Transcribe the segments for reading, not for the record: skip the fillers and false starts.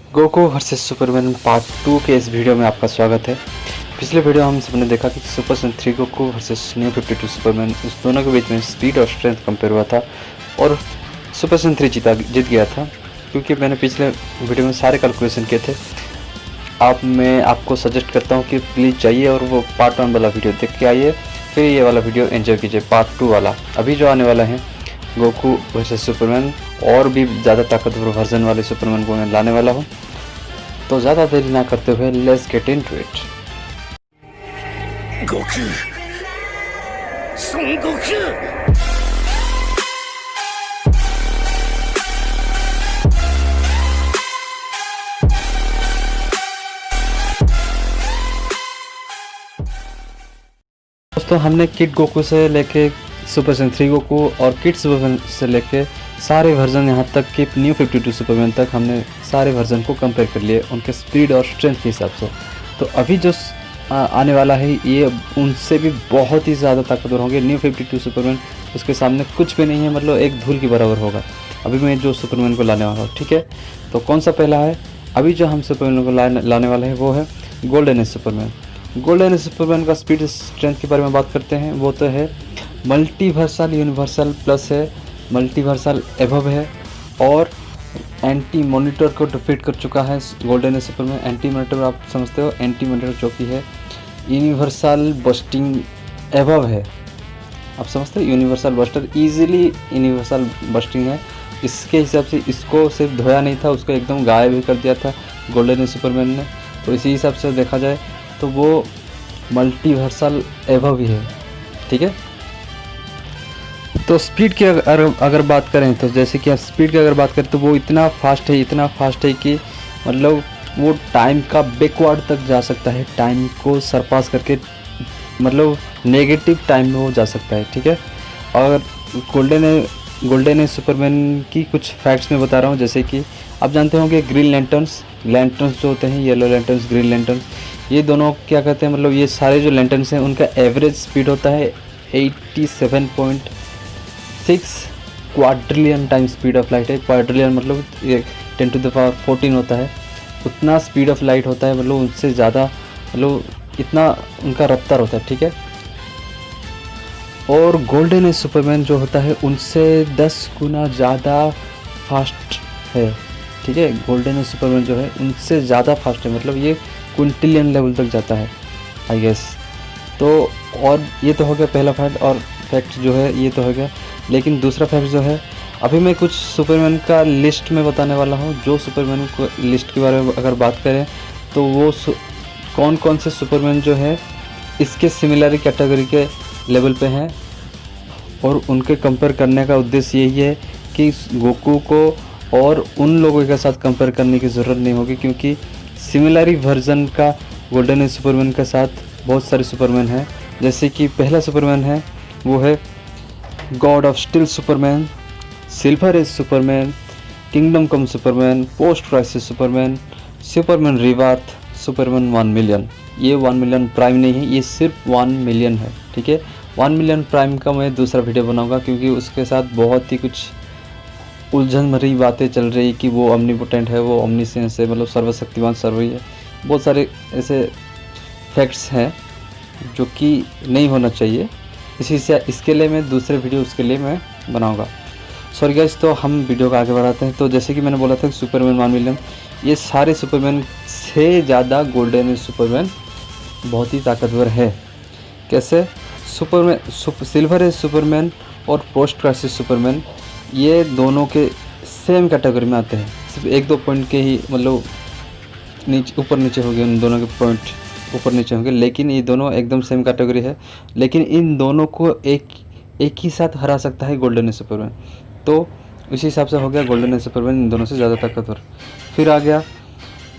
Goku versus Superman part 2 के इस video में आपका स्वागत है। पिछले वीडियो हम सबने देखा कि super saiyan 3 Goku versus new 52 Superman, उस दोनों के बीच में स्पीड और स्ट्रेंथ कंपेयर हुआ था और सुपर सन 3 जीत गया था। क्योंकि मैंने पिछले वीडियो में सारे कैलकुलेशन किए थे। मैं आपको सजेस्ट करता हूँ कि प्लीज़ जाइए और वो पार्ट 1 वाला वीडियो देख के आइए, फिर ये वाला वीडियो एंजॉय कीजिए पार्ट 2 वाला। अभी जो आने वाला है गोकू वर्सेस सुपरमैन, और भी ज़्यादा ताकतवर वर्जन वाले सुपरमैन को मैं लाने वाला हूँ। तो ज़्यादा देरी ना करते हुए let's get into it. Goku, son Goku. दोस्तों, हमने किड गोकू से लेके सुपर सन 3 गोकू और किड सुपरमैन से लेके सारे वर्जन यहाँ तक कि न्यू 52 सुपरमैन तक हमने सारे वर्जन को कंपेयर कर लिए उनके स्पीड और स्ट्रेंथ के हिसाब से। तो अभी जो आने वाला है ये उनसे भी बहुत ही ज़्यादा ताकतवर होंगे। न्यू 52 सुपरमैन उसके सामने कुछ भी नहीं है, मतलब एक धूल के बराबर होगा अभी मैं जो सुपरमैन को लाने वाला हूँ। ठीक है, तो कौन सा पहला है? अभी जो हम सुपरमैन को लाने वाले हैं वो है golden age Superman. Golden age Superman का स्पीड स्ट्रेंथ के बारे में बात करते हैं। वो तो है मल्टीवर्सल, यूनिवर्सल प्लस है, मल्टीवर्सल एबव है और एंटी मॉनिटर को डिफीट कर चुका है golden age Superman. Anti monitor आप समझते हो, एंटी मॉनिटर जो कि है यूनिवर्सल बस्टिंग एबव है, आप समझते हो। Universal buster easily universal busting है। इसके हिसाब से इसको सिर्फ धोया नहीं था, उसको एकदम गायब भी कर दिया था गोल्डन एज सुपरमैन ने। तो इसी हिसाब से देखा जाए तो वो मल्टीवर्सल एबव ही है। ठीक है, तो स्पीड की अगर बात करें तो जैसे कि स्पीड की अगर बात करें तो वो इतना फास्ट है कि मतलब वो टाइम का बैकवर्ड तक जा सकता है, टाइम को सरपास करके, मतलब नेगेटिव टाइम में वो जा सकता है। ठीक है, और गोल्डन एज सुपरमैन की कुछ फैक्ट्स मैं बता रहा हूँ। जैसे कि आप जानते होंगे ग्रीन लैंटर्न्स जो होते हैं, येलो लैंटर्न्स, ग्रीन लैंटर्न्स, ये दोनों क्या कहते हैं, मतलब ये सारे जो लैंटर्न्स हैं उनका एवरेज स्पीड होता है 87.6 quadrillion time speed of light है। क्वाड्रिलियन मतलब 10⁻14 होता है, उतना स्पीड ऑफ लाइट होता है, मतलब उनसे ज़्यादा, मतलब इतना उनका रफ्तार होता है। ठीक है, और गोल्डन एज सुपरमैन जो होता है उनसे 10 गुना ज़्यादा फास्ट है। ठीक है, गोल्डन एज सुपरमैन जो है उनसे ज़्यादा फास्ट है, मतलब ये क्विंटिलियन लेवल तक जाता है आई गेस। तो और ये तो हो गया पहला फैक्ट, और फैक्ट जो है ये तो हो गया। लेकिन दूसरा फैक्ट जो है, अभी मैं कुछ सुपरमैन का लिस्ट में बताने वाला हूँ। जो सुपरमैन को लिस्ट के बारे में अगर बात करें तो वो कौन कौन से सुपरमैन जो है इसके सिमिलर कैटेगरी के लेवल पे हैं, और उनके कंपेयर करने का उद्देश्य यही है कि गोकू को और उन लोगों के साथ कंपेयर करने की ज़रूरत नहीं होगी, क्योंकि सिमिलरी वर्जन का गोल्डन एज सुपरमैन के साथ बहुत सारे सुपरमैन हैं। जैसे कि पहला सुपरमैन है वो है god of steel Superman, silver age Superman, kingdom come Superman, post crisis Superman, Superman rebirth, Superman 1 million. ये 1 मिलियन प्राइम नहीं है, ये सिर्फ 1 मिलियन है। ठीक है, 1 मिलियन प्राइम का मैं दूसरा वीडियो बनाऊंगा, क्योंकि उसके साथ बहुत ही कुछ उलझन भरी बातें चल रही कि वो omnipotent है, वो omniscience है, मतलब सर्वशक्तिमान सर्वई है। बहुत सारे ऐसे फैक्ट्स हैं जो कि नहीं होना चाहिए, इसी से इसके लिए मैं दूसरे वीडियो उसके लिए मैं बनाऊंगा। सॉरी गाइस, तो हम वीडियो को आगे बढ़ाते हैं। तो जैसे कि मैंने बोला था कि सुपरमैन 1 मिलियन, ये सारे सुपरमैन से ज़्यादा गोल्डन एज सुपरमैन बहुत ही ताकतवर है। कैसे? सिल्वर एज सुपरमैन और पोस्ट क्राइसिस सुपरमैन ये दोनों के सेम कैटेगरी में आते हैं, सिर्फ 1-2 पॉइंट के ही, मतलब ऊपर नीचे हो गए, उन दोनों के पॉइंट ऊपर नीचे होंगे, लेकिन ये दोनों एकदम सेम कैटेगरी है। लेकिन इन दोनों को एक ही साथ हरा सकता है गोल्डन एज सुपरमैन। तो इसी हिसाब से हो गया गोल्डन एज सुपरमैन इन दोनों से ज़्यादा ताकतवर। फिर आ गया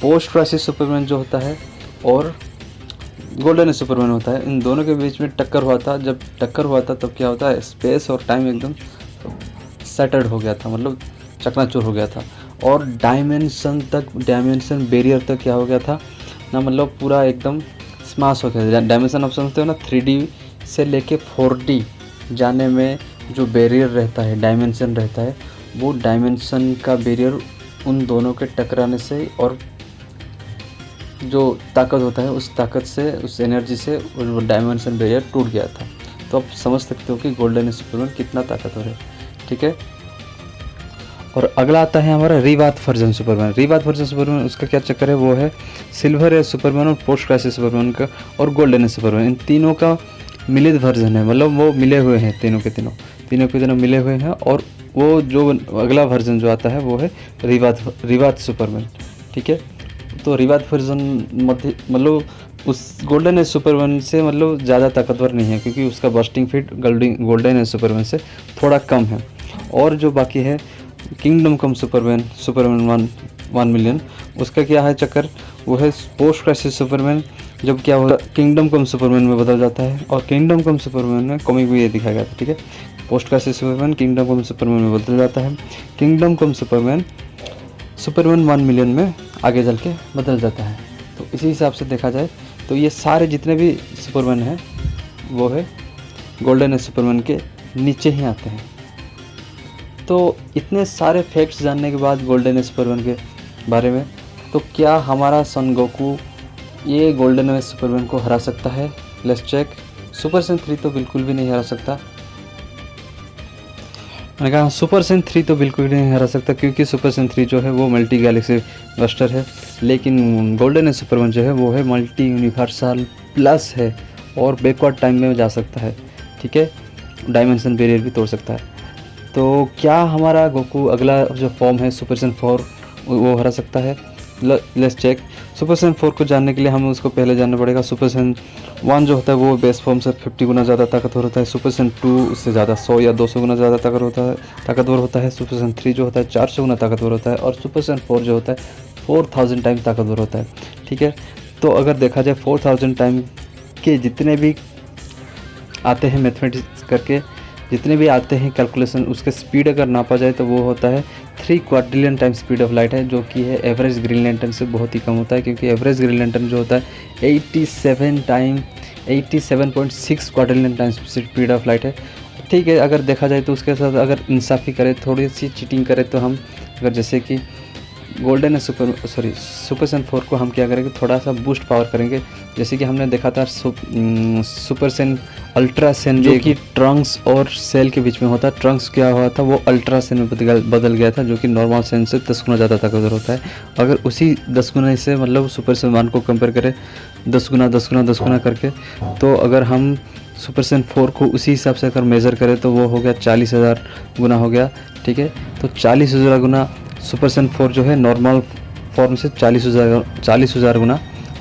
पोस्ट क्राइसिस सुपरमैन जो होता है और गोल्डन एज सुपरमैन होता है। इन दोनों के बीच में टक्कर हुआ था। जब टक्कर हुआ था तब क्या होता है, स्पेस और टाइम एकदम सेटल्ड हो गया था, मतलब चकनाचूर हो गया था, और डायमेंशन बैरियर तक क्या हो गया था ना, मतलब पूरा एकदम स्माश हो गया। डायमेंशन आप समझते हो ना, 3D से लेके 4D जाने में जो बैरियर रहता है, डायमेंशन रहता है, वो डायमेंशन का बैरियर उन दोनों के टकराने से और जो ताकत होता है उस ताकत से, उस एनर्जी से वो डायमेंशन बैरियर टूट गया था। तो आप समझ सकते हो कि गोल्डन सुपरमैन कितना ताकतवर है, ठीक है। और अगला आता है हमारा रीबाथ वर्जन सुपरमैन। रीबाथ वर्जन सुपरमैन उसका क्या चक्कर है, वो है सिल्वर एज सुपरमैन और पोस्ट क्राइसिस सुपरमैन का और गोल्डन एज सुपरमैन, इन तीनों का मिलित वर्जन है। मतलब वो मिले हुए हैं, तीनों के तीनों मिले हुए हैं। और वो जो अगला वर्जन जो आता है वो है रीबाथ सुपरमैन, ठीक है। तो रीबाथ वर्जन मतलब उस गोल्डन एज सुपरमैन से मतलब ज़्यादा ताकतवर नहीं है, क्योंकि उसका bursting feet golden age Superman से थोड़ा कम है। और जो बाकी है किंगडम कम सुपरमैन 1 मिलियन, उसका क्या है चक्कर, वो है पोस्ट क्राइसिस सुपरमैन। जब क्या होगा, किंगडम कम सुपरमैन में बदल जाता है। और किंगडम कम सुपरमैन में कॉमिक भी ये दिखाया गया था, ठीक है। Post crisis Superman kingdom come Superman में बदल जाता है। किंगडम कम सुपरमैन 1 मिलियन में आगे चल के बदल जाता है। तो इसी हिसाब से देखा जाए तो ये सारे जितने भी सुपरमैन हैं वो है गोल्डन एज सुपरमैन के नीचे ही आते हैं। तो इतने सारे फैक्ट्स जानने के बाद गोल्डन एज सुपरमैन के बारे में, तो क्या हमारा सन गोकू ये गोल्डन एज सुपरमैन को हरा सकता है? Let's check. सुपर सैयन 3 तो बिल्कुल भी नहीं हरा सकता। मैंने कहा सुपर सैयन 3 तो बिल्कुल भी नहीं हरा सकता, क्योंकि सुपर सैयन 3 जो है वो मल्टी गैलेक्सी बस्टर है। लेकिन गोल्डन एज सुपरमैन जो है वो है मल्टी यूनिवर्सल प्लस है और बैकवर्ड टाइम में जा सकता है, ठीक है। डायमेंशन बैरियर भी तोड़ सकता है। तो क्या हमारा गोकू अगला जो फॉर्म है सुपर सैयन 4 वो हरा सकता है? Let's check. सुपर सैयन 4 को जानने के लिए हमें उसको पहले जानना पड़ेगा। सुपर सैयन 1 जो होता है वो बेस फॉर्म से 50 गुना ज़्यादा ताकतवर होता है। सुपर सैयन 2 उससे ज़्यादा 100 या 200 गुना ज़्यादा ताकतवर होता है। सुपर सैयन 3 जो होता है 400 गुना ताकतवर होता है। और सुपर सैयन 4 जो होता है 4000 टाइम ताकतवर होता है, ठीक है। तो अगर देखा जाए 4000 टाइम के जितने भी आते हैं मैथमेटिक्स करके, जितने भी आते हैं कैलकुलेशन, उसके स्पीड अगर नापा जाए तो वो होता है 3 quadrillion time speed of light है, जो कि है एवरेज ग्रीन लैंटर्न से बहुत ही कम होता है। क्योंकि एवरेज ग्रीन लैंटर्न जो होता है 87.6 quadrillion time speed of light है, ठीक है। अगर देखा जाए तो उसके साथ अगर इंसाफ़ी करें, थोड़ी सी चीटिंग करें, तो हम अगर जैसे कि सुपर सैयन 4 को हम क्या करेंगे, थोड़ा सा बूस्ट पावर करेंगे। जैसे कि हमने देखा था सुपर सैयन अल्ट्रा सैयन, जो कि ट्रंक्स और सेल के बीच में होता है। ट्रंक्स क्या हुआ था, वो अल्ट्रा सैयन में बदल गया था, जो कि नॉर्मल सैयन से 10 गुना ज़्यादा ताकतवर होता है। अगर उसी 10 गुना से मतलब सुपर सैयन 1 को कंपेयर करें 10 गुना करके, तो अगर हम सुपर सैयन 4 को उसी हिसाब से अगर मेज़र करें तो वो हो गया 40,000 गुना हो गया, ठीक है। तो 40,000 गुना सुपर सैयन 4 जो है नॉर्मल फॉर्म से 40,000 गुना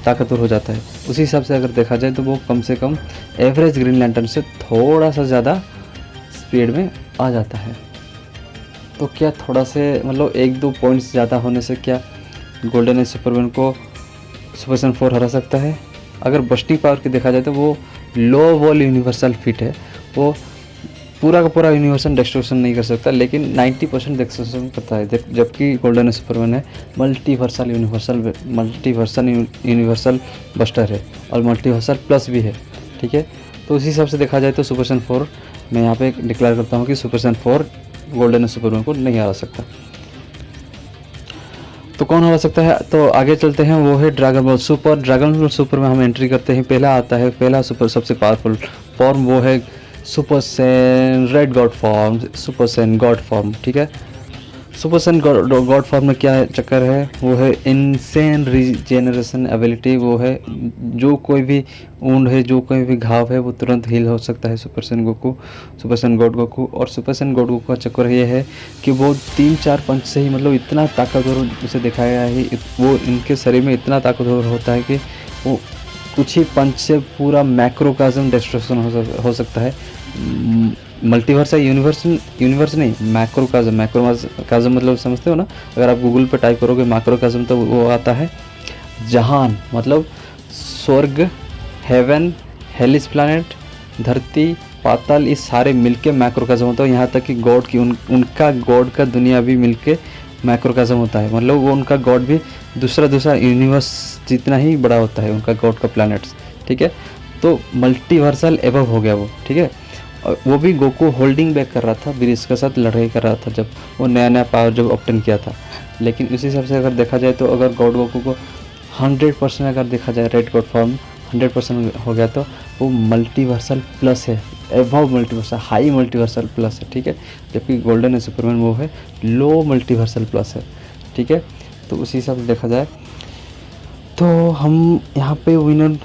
ताकतवर हो जाता है। उसी हिसाब से अगर देखा जाए तो वो कम से कम एवरेज ग्रीन लैंटर्न से थोड़ा सा ज़्यादा स्पीड में आ जाता है। तो क्या थोड़ा से मतलब 1-2 पॉइंट्स ज़्यादा होने से क्या गोल्डन एज सुपरमैन को सुपर सैयन 4 हरा सकता है? अगर बस्टिंग पावर की देखा जाए तो वो लो वॉल यूनिवर्सल फिट है, वो पूरा का पूरा यूनिवर्सल डिस्ट्रक्शन नहीं कर सकता, लेकिन 90% डिस्ट्रक्शन करता है। जबकि गोल्डन सुपरमैन है मल्टीवर्सल यूनिवर्सल बस्टर है और मल्टीवर्सल प्लस भी है, ठीक है। तो उसी हिसाब से देखा जाए तो सुपर सैयन 4 मैं यहाँ पे डिक्लेयर करता हूँ कि सुपर सैयन 4 गोल्डन सुपरमैन को नहीं हरा सकता। तो कौन हरा सकता है? तो आगे चलते हैं, वो है ड्रैगन बॉल सुपर में हम एंट्री करते हैं। पहला सुपर सबसे पावरफुल फॉर्म वो है super Saiyan red God form, super Saiyan God form, ठीक है। सुपर सैयन गॉड फॉर्म में क्या चक्कर है, वो है इनसेन रीजेनरेशन एबिलिटी। वो है जो कोई भी वुंड है, जो कोई भी घाव है, वो तुरंत हील हो सकता है सुपर सैयन गॉड गोकू। और सुपर सैयन गॉड गोकू का चक्कर ये है कि वो 3-4 पंच से ही मतलब इतना ताकतवर उसे दिखाया है, वो इनके शरीर में इतना ताकतवर होता है कि वो कुछ ही पंच से पूरा मैक्रोकाज़म डिस्ट्रक्शन हो सकता है। मल्टीवर्स है, यूनिवर्स नहीं, मैक्रोकाज़म मतलब समझते हो ना? अगर आप गूगल पे टाइप करोगे मैक्रोकाज़म तो वो आता है जहान, मतलब स्वर्ग, हेवन, हेलिस प्लैनेट, धरती, पाताल, ये सारे मिलके मैक्रोकाज़म होता है। यहाँ तक कि गॉड की उनका गॉड का दुनिया भी मिलके मैक्रोकाज़म होता है, मतलब वो उनका गॉड भी दूसरा यूनिवर्स जितना ही बड़ा होता है उनका गॉड का प्लैनेट्स, ठीक है। तो मल्टीवर्सल एबव हो गया वो, ठीक है। और वो भी गोकू होल्डिंग बैक कर रहा था, ब्रिज के साथ लड़ाई कर रहा था जब वो नया नया पावर जब ऑब्टेन किया था। लेकिन उस हिसाब से अगर देखा जाए तो अगर गॉड गोकू को 100% अगर देखा जाए रेड गॉड फॉर्म 100% हो गया तो वो मल्टीवर्सल प्लस है, above multiversal, high multiversal plus है, ठीक है। जबकि गोल्डन है सुपरमैन वो है लो मल्टीवर्सल प्लस है, ठीक है। तो उसी हिसाब से देखा जाए तो हम यहाँ पे विनर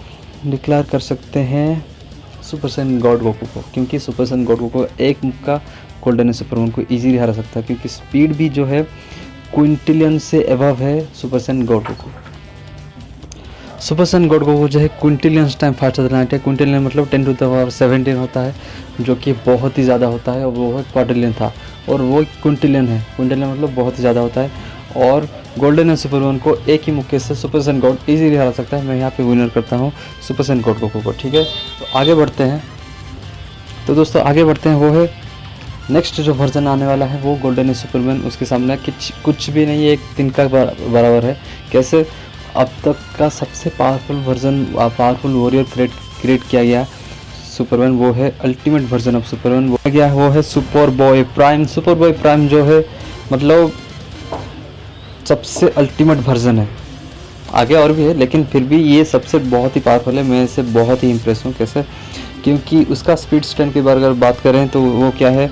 डिक्लेयर कर सकते हैं सुपर सैयन गॉड गोकू को, क्योंकि सुपर सैयन गॉड गोकू एक मुक्का गोल्डन है सुपरमैन को इजीली हरा सकता है, क्योंकि स्पीड भी जो है क्विंटिलियन से एबव है super Saiyan God Goku. Super Saiyan God Goku जो है क्विंटिलियंस टाइम फास्टर देन लाइट है। क्विंटिलियन मतलब 10⁻17 होता है, जो कि बहुत ही ज़्यादा होता है, और वो है क्वाड्रिलियन था, और वो क्विंटिलियन है। क्विंटिलियन मतलब बहुत ही ज़्यादा होता है, और गोल्डन है सुपरमैन को एक ही मुक्के से सुपर सैयन गॉड इजीली हरा सकता है। मैं यहाँ पे विनर करता हूँ सुपर सैयन गॉड गोकू को, ठीक है। तो आगे बढ़ते हैं, तो दोस्तों आगे बढ़ते हैं, वो है नेक्स्ट जो वर्जन आने वाला है वो गोल्डन है सुपरमैन, उसके सामने कुछ भी नहीं है, एक तिनका बराबर है। कैसे? अब तक का सबसे powerful version, powerful warrior create किया गया सुपरमैन, वो है अल्टीमेट वर्जन ऑफ सुपरमैन, वो गया वो है super boy prime. Super boy prime जो है मतलब सबसे अल्टीमेट वर्जन है, आगे और भी है लेकिन फिर भी ये सबसे बहुत ही पावरफुल है। मैं इससे बहुत ही इम्प्रेस हूँ। कैसे? क्योंकि उसका स्पीड स्टैंड की बार अगर बात करें तो वो क्या है,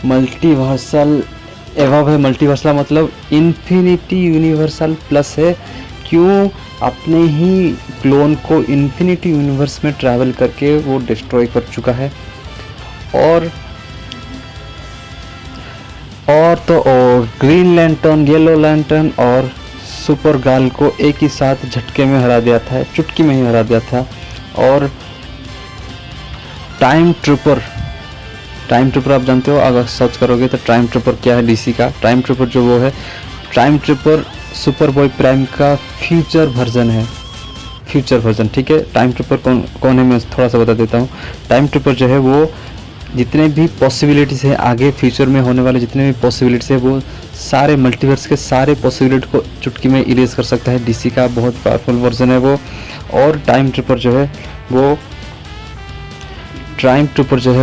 मल्टीवर्सल एवब है। मल्टीवर्सल मतलब इन्फिनिटी यूनिवर्सल प्लस है। क्यों? अपने ही क्लोन को इन्फिनिटी यूनिवर्स में ट्रैवल करके वो डिस्ट्रॉय कर चुका है, और तो और ग्रीन लैंटर्न, येलो लैंटर्न और सुपर गर्ल को एक ही साथ झटके में हरा दिया था, चुटकी में ही हरा दिया था। और टाइम ट्रूपर आप जानते हो, अगर सर्च करोगे तो टाइम ट्रूपर क्या है, डीसी का टाइम ट्रूपर जो वो है, time trooper super boy prime का फ्यूचर वर्जन है, फ्यूचर वर्जन, ठीक है। टाइम ट्रूपर कौन है मैं थोड़ा सा बता देता हूँ। टाइम ट्रूपर जो है वो जितने भी पॉसिबिलिटीज़ है आगे फ्यूचर में होने वाले जितने भी पॉसिबिलिटीज़ है वो सारे मल्टीवर्स के सारे पॉसिबिलिटी को चुटकी में इरेज कर सकता है। डीसी का बहुत पावरफुल वर्जन है वो। और टाइम ट्रूपर जो है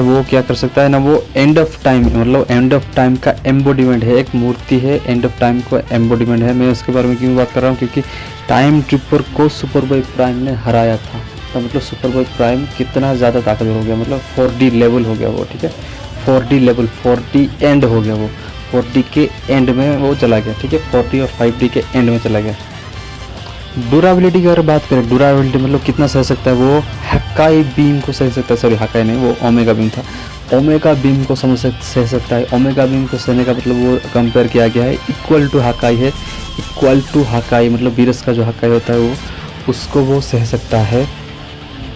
वो क्या कर सकता है ना, वो एंड ऑफ टाइम मतलब एंड ऑफ टाइम का एम्बोडिमेंट है, एक मूर्ति है, एंड ऑफ टाइम का एम्बोडिमेंट है। मैं उसके बारे में क्यों बात कर रहा हूँ, क्योंकि टाइम ट्रूपर को सुपर बॉय प्राइम ने हराया था, तो मतलब सुपर बॉय प्राइम कितना ज़्यादा ताकतवर हो गया, मतलब 4D लेवल हो गया वो, ठीक है। 4D लेवल, 4D एंड हो गया वो, 4D के एंड में वो चला गया, ठीक है। 4D और 5D के एंड में चला गया। ड्यूराबिलिटी की अगर बात करें, ड्यूराबिलिटी मतलब कितना सह सकता है वो, हकाई बीम को सह सकता है, सॉरी हकाई नहीं, वो ओमेगा बीम था, ओमेगा बीम को सह सकता है। ओमेगा बीम को सहने का मतलब वो कंपेयर किया गया है इक्वल टू हकाई है, इक्वल टू हकाई मतलब वीरस का जो हकाई होता है वो, उसको वो सह सकता है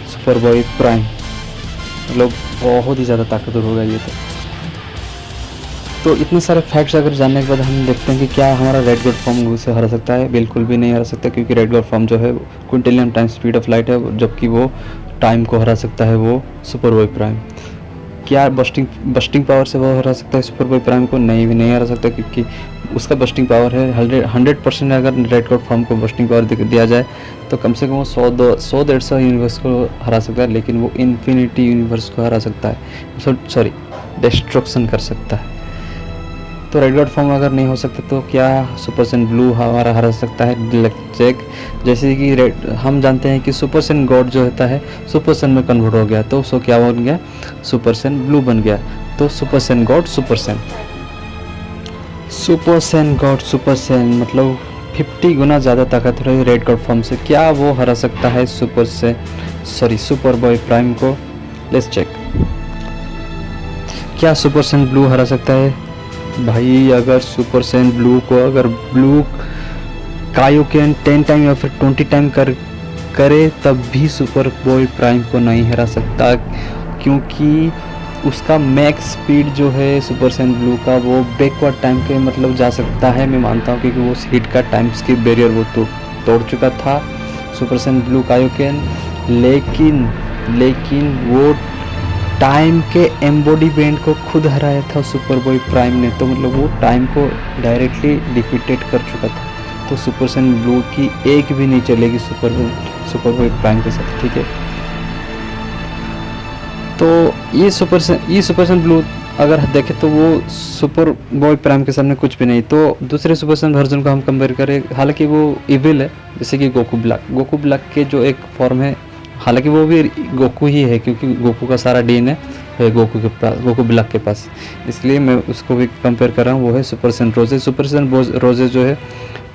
सुपर बॉय प्राइम, मतलब बहुत ही ज़्यादा ताकतवर होगा ये। तो इतने सारे फैक्ट्स अगर जानने के बाद हम देखते हैं कि क्या हमारा रेड गॉड फॉर्म उसे हरा सकता है, बिल्कुल भी नहीं हरा सकता, क्योंकि रेड गॉड फॉर्म जो है Quintillion time speed of light है, जबकि वो टाइम को हरा सकता है वो सुपर बॉय प्राइम। क्या बस्टिंग पावर से वो हरा सकता है सुपर बॉय प्राइम को? नहीं हरा सकता, क्योंकि उसका बस्टिंग पावर है 100%। अगर रेड गॉड फॉर्म को बस्टिंग पावर दिया जाए तो कम से कम वो 100-150 यूनिवर्स को हरा सकता है, लेकिन वो इन्फिनिटी यूनिवर्स को हरा सकता है, सॉरी डिस्ट्रक्शन कर सकता है। तो रेड गॉड फॉर्म अगर नहीं हो सकता तो क्या सुपर सैयन ब्लू हमारा हरा सकता है? चेक। जैसे कि हम जानते हैं कि सुपर सैयन गॉड जो होता है सुपर सैयन में कन्वर्ट हो गया, तो उसको क्या बन गया, सुपर सैयन ब्लू बन गया। तो super Saiyan God super Saiyan God super Saiyan मतलब 50 गुना ज़्यादा ताकतवर है रेड गॉड फॉर्म से। क्या वो हरा सकता है सुपर बॉय प्राइम को? Let's check. क्या सुपर सैयन ब्लू हरा सकता है? भाई अगर सुपर सैयन ब्लू को अगर ब्लू कायोकेन 10 टाइम या फिर 20 टाइम करे तब भी सुपर बॉय प्राइम को नहीं हरा सकता, क्योंकि उसका मैक्स स्पीड जो है सुपर सैयन ब्लू का वो बैकवर्ड टाइम के मतलब जा सकता है, मैं मानता हूँ, क्योंकि वो हीट का टाइम स्किप बैरियर वो तोड़ चुका था सुपर सैयन ब्लू कायोकेन। लेकिन वो टाइम के एम्बोडीमेंट को खुद हराया था सुपर बॉय प्राइम ने, तो मतलब वो टाइम को डायरेक्टली डिफीटेड कर चुका था। तो सुपर सैयन ब्लू की एक भी नहीं चलेगी सुपर बॉय प्राइम के साथ, ठीक है। तो ये सुपरसन ब्लू अगर देखें तो वो सुपर बॉय प्राइम के सामने कुछ भी नहीं। तो दूसरे सुपरसन वर्जन को हम कंपेयर करें, हालांकि वो इविल है, जैसे कि गोकू ब्लैक के जो एक फॉर्म है, हालांकि वो भी गोकू ही है क्योंकि गोकू का सारा डीएनए है गोकू ब्लैक के पास, इसलिए मैं उसको भी कंपेयर कर रहा हूँ। वो है सुपरसन रोजे जो है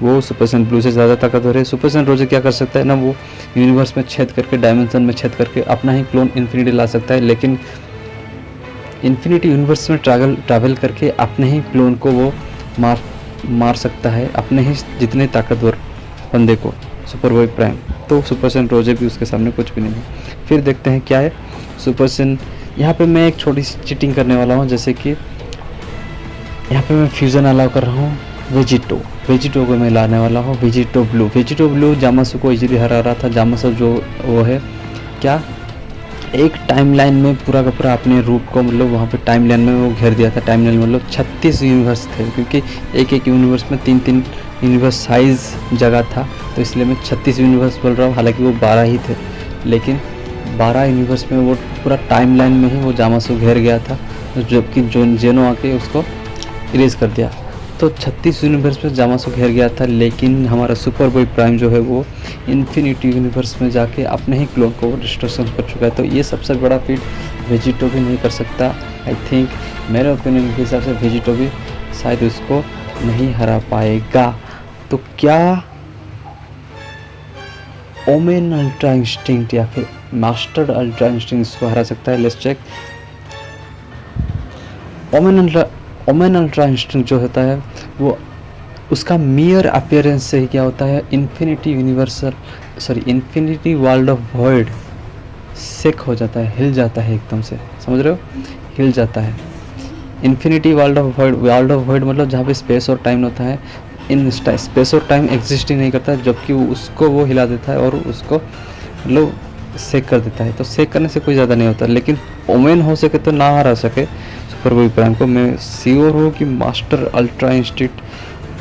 वो सुपरसन ब्लू से ज़्यादा ताकतवर है। सुपरसन रोजे क्या कर सकता है ना, वो यूनिवर्स में छेद करके, डायमेंशन में छेद करके अपना ही क्लोन इन्फिनिटी ला सकता है, लेकिन इन्फिनिटी यूनिवर्स में ट्रैवल करके अपने ही क्लोन को वो मार सकता है, अपने ही जितने ताकतवर बंदे को, सुपरबॉय प्राइम। तो सुपरसन रोजे भी उसके सामने कुछ भी नहीं है। फिर देखते हैं क्या है सुपरसन। यहाँ पे मैं एक छोटी सी चीटिंग करने वाला हूँ, जैसे कि यहाँ पे मैं फ्यूज़न अलाउ कर रहा हूँ वेजिटो को मैं लाने वाला हूँ। वेजिटो ब्लू जामासु को इजीली हरा रहा था। जामासु जो वो है क्या, एक टाइमलाइन में पूरा का पूरा अपने रूप को, मतलब वहाँ पे टाइमलाइन में वो घेर दिया था। टाइमलाइन मतलब 36 यूनिवर्स थे, क्योंकि एक यूनिवर्स में 3 यूनिवर्स साइज जगह था, तो इसलिए मैं 36 यूनिवर्स बोल रहा हूँ। हालांकि वो 12 ही थे, लेकिन 12 यूनिवर्स में वो पूरा टाइमलाइन में ही वो जामासु घेर गया था, जबकि जेनो आके उसको इरेज कर दिया। तो 36 यूनिवर्स में जामासु घेर गया था, लेकिन हमारा सुपरबॉय प्राइम जो है वो इन्फिनिटी यूनिवर्स में जाके अपने ही क्लोन को डिस्ट्रक्शन कर चुका है। तो ये सबसे बड़ा फीट वेजिटो भी नहीं कर सकता। आई थिंक मेरे ओपिनियन के हिसाब से वेजिटो भी शायद उसको नहीं हरा पाएगा। तो क्या ओमेन अल्ट्रा इंस्टिंक्ट या फिर मास्टर्ड अल्ट्रा इंस्टिंक्ट इसको हरा सकता है? Let's check. Omen ultra instinct जो होता है वो उसका मियर अपीयरेंस से ही क्या होता है, इन्फिनिटी वर्ल्ड ऑफ वॉइड सेक हो जाता है, हिल जाता है एकदम से, समझ रहे हो, हिल जाता है। इन्फिनिटी वर्ल्ड ऑफ वॉइड मतलब जहाँ पे स्पेस और टाइम होता है, इन स्पेस और टाइम एग्जिस्ट ही नहीं करता, जबकि उसको वो हिला देता है और उसको मतलब सेक कर देता है। तो सेक करने से कोई ज़्यादा नहीं होता, लेकिन ओमेन हो सके तो ना हरा सके सुपरबॉय प्राइम को। मैं श्योर हूँ कि मास्टर अल्ट्रा इंस्टिंक्ट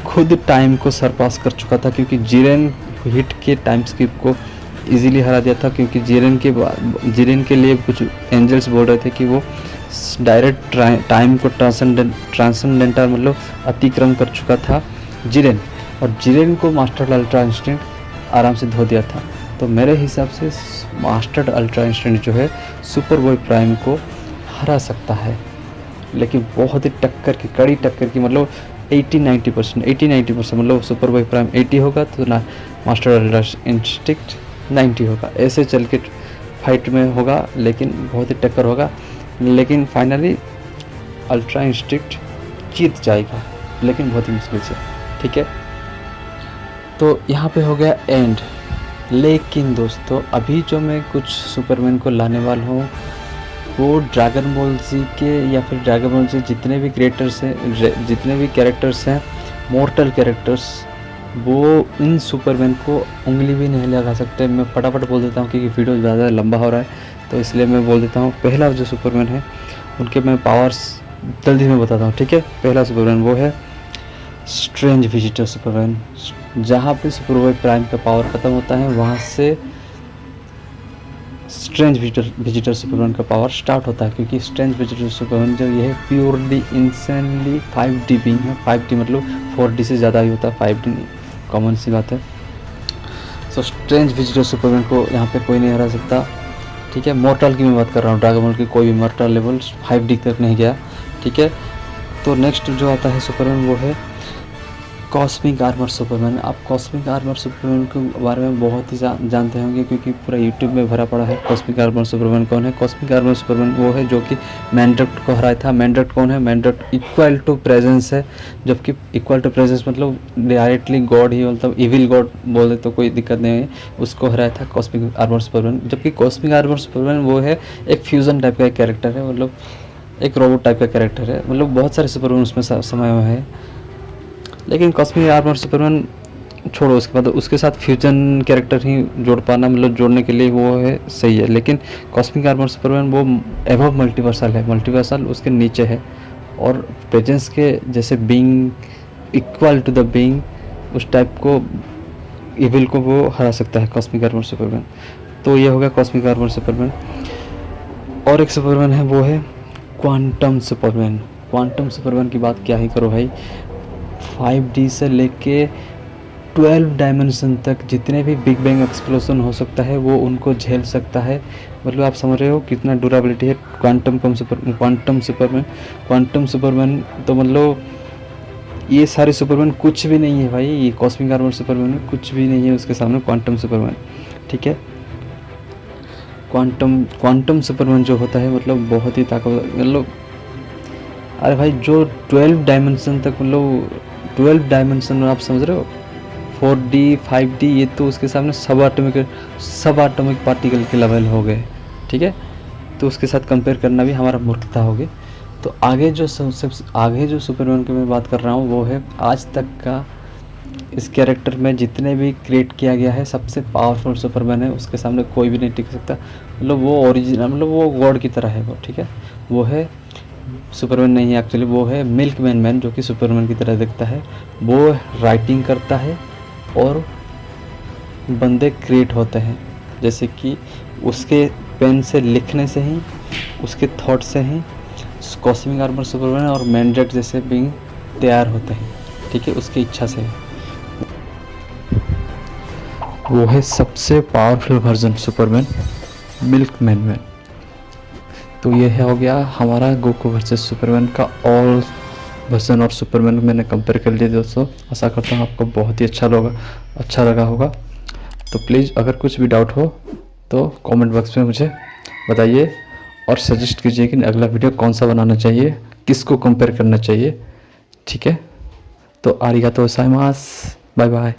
खुद टाइम को सरपास कर चुका था, क्योंकि जीरेन हिट के टाइम स्किप को इजीली हरा दिया था, क्योंकि जीरेन के लिए कुछ एंजल्स बोल रहे थे कि वो डायरेक्ट टाइम को ट्रांसेंडेंटल मतलब अतिक्रम कर चुका था जीरेन, और जीरेन को मास्टर अल्ट्रा इंस्टिंक्ट आराम से धो दिया था। तो मेरे हिसाब से मास्टर अल्ट्रा इंस्टिंक्ट जो है सुपरबॉय प्राइम को हरा सकता है, लेकिन बहुत ही कड़ी टक्कर की, मतलब 80-90% मतलब सुपरबॉय प्राइम 80 होगा तो ना मास्टर अल्ट्रा इंस्टिंक्ट 90 होगा। ऐसे चल के फाइट में होगा, लेकिन बहुत ही टक्कर होगा, लेकिन फाइनली अल्ट्रा इंस्टिंक्ट जीत जाएगा, लेकिन बहुत ही मुश्किल से। ठीक है, तो यहाँ पे हो गया एंड। लेकिन दोस्तों अभी जो मैं कुछ सुपरमैन को लाने वाला हूँ वो ड्रैगन बॉल जी के या फिर ड्रैगन बॉल जी जितने भी कैरेक्टर्स हैं मॉर्टल कैरेक्टर्स, वो इन सुपरमैन को उंगली भी नहीं लगा सकते। मैं फटाफट बोल देता हूँ क्योंकि वीडियो ज़्यादा लंबा हो रहा है, तो इसलिए मैं बोल देता हूँ। पहला जो सुपरमैन है उनके मैं पावर्स जल्दी में बताता हूँ, ठीक है। पहला सुपरमैन वो है स्ट्रेंज विजिटर सुपरमैन। जहाँ पे सुपरबॉय प्राइम का पावर ख़त्म होता है वहाँ से स्ट्रेंज विजिटर सुपरमैन का पावर स्टार्ट होता है, क्योंकि स्ट्रेंज विजिटर सुपरमैन जो ये है प्योरली इंसेंटली 5D बीइंग है। 5D मतलब 4D से ज़्यादा ही होता है, 5D कॉमन सी बात है। सो स्ट्रेंज विजिटर सुपरमैन को यहाँ पे कोई नहीं हरा सकता, ठीक है। मॉर्टल की मैं बात कर रहा हूँ, ड्रैगन बॉल की कोई भी मॉर्टल लेवल 5D तक नहीं गया, ठीक है। तो नेक्स्ट जो आता है सुपरमैन वो है कॉस्मिक आर्मर सुपरमैन। आप कॉस्मिक आर्मर सुपरमैन के बारे में बहुत ही जानते होंगे, क्योंकि पूरा यूट्यूब में भरा पड़ा है। कॉस्मिक आर्मर सुपरमैन कौन है? कॉस्मिक आर्मर सुपरमैन वो है जो कि मैनड्रक्ट को हराया था। मैनड्रक्ट कौन है? मैनड्रक्ट इक्वल टू प्रेजेंस है, जबकि इक्वल टू प्रेजेंस मतलब डायरेक्टली गॉड ही, मतलब इविल गॉड बोल दे तो कोई दिक्कत नहीं है, उसको हराया था कॉस्मिक आर्मर सुपरमैन। जबकि कॉस्मिक आर्मर सुपरमैन वो है एक फ्यूज़न टाइप का कैरेक्टर है, मतलब एक रोबोट टाइप का कैरेक्टर है, मतलब बहुत सारे सुपरमैन उसमें समाये हुए हैं। लेकिन कॉस्मिक आर्मर सुपरमैन छोड़ो, उसके बाद उसके साथ फ्यूजन कैरेक्टर ही जोड़ पाना, मतलब जोड़ने के लिए वो है सही है। लेकिन कॉस्मिक आर्मर सुपरमैन वो एबव मल्टीवर्सल है, मल्टीवर्सल उसके नीचे है, और प्रेजेंस के जैसे being equal to the being उस टाइप को इविल को वो हरा सकता है कॉस्मिक आर्मर सुपरमैन। तो ये हो गया कॉस्मिक आर्मर सुपरमैन। और एक सुपरमैन है, वो है क्वांटम सुपरमैन। क्वांटम सुपरमैन की बात क्या ही करो भाई, 5D से लेके 12 डायमेंशन तक जितने भी बिग बैंग एक्सप्लोजन हो सकता है वो उनको झेल सकता है। मतलब आप समझ रहे हो कितना ड्यूरेबिलिटी है क्वांटम सुपरमैन। क्वांटम सुपरमैन तो मतलब ये सारे सुपरमैन कुछ भी नहीं है भाई, ये कॉस्मिक आर्मर सुपरमैन में कुछ भी नहीं है उसके सामने क्वांटम सुपरमैन, ठीक है। क्वांटम सुपरमैन जो होता है मतलब बहुत ही ताकतवर, मतलब अरे भाई जो 12 डायमेंशन तक, मतलब 12 डायमेंशन में आप समझ रहे हो, 4D 5D, ये तो उसके सामने सब एटॉमिक पार्टिकल के लेवल हो गए, ठीक है। तो उसके साथ कंपेयर करना भी हमारा मूर्खता हो गई। तो आगे जो सबसे आगे जो सुपरमैन की मैं बात कर रहा हूँ वो है आज तक का इस कैरेक्टर में जितने भी क्रिएट किया गया है सबसे पावरफुल सुपरमैन है, उसके सामने कोई भी नहीं टिक सकता। मतलब वो ओरिजिनल, मतलब वो गॉड की तरह है वो, ठीक है। वो है सुपरमैन नहीं है एक्चुअली, वो है मिल्कमैन जो कि सुपरमैन की तरह दिखता है। वो राइटिंग करता है और बंदे क्रिएट होते हैं, जैसे कि उसके पेन से लिखने से ही, उसके थॉट से ही कॉस्मिक आर्मर सुपरमैन और मैनड्रेट जैसे बीइंग तैयार होते हैं, ठीक है, उसकी इच्छा से। वो है सबसे पावरफुल वर्जन सुपरमैन, मिल्कमैन। तो ये है हो गया हमारा गोकू वर्सेस सुपरमैन का ऑल वर्जन और सुपरमैन मैंने कंपेयर कर लिया दोस्तों। आशा करता हूँ आपको बहुत ही अच्छा लगा होगा। तो प्लीज़ अगर कुछ भी डाउट हो तो कमेंट बॉक्स में मुझे बताइए और सजेस्ट कीजिए कि अगला वीडियो कौन सा बनाना चाहिए, किसको कंपेयर करना चाहिए, ठीक है। तो आरिगातो गोजाइमास, बाय बाय।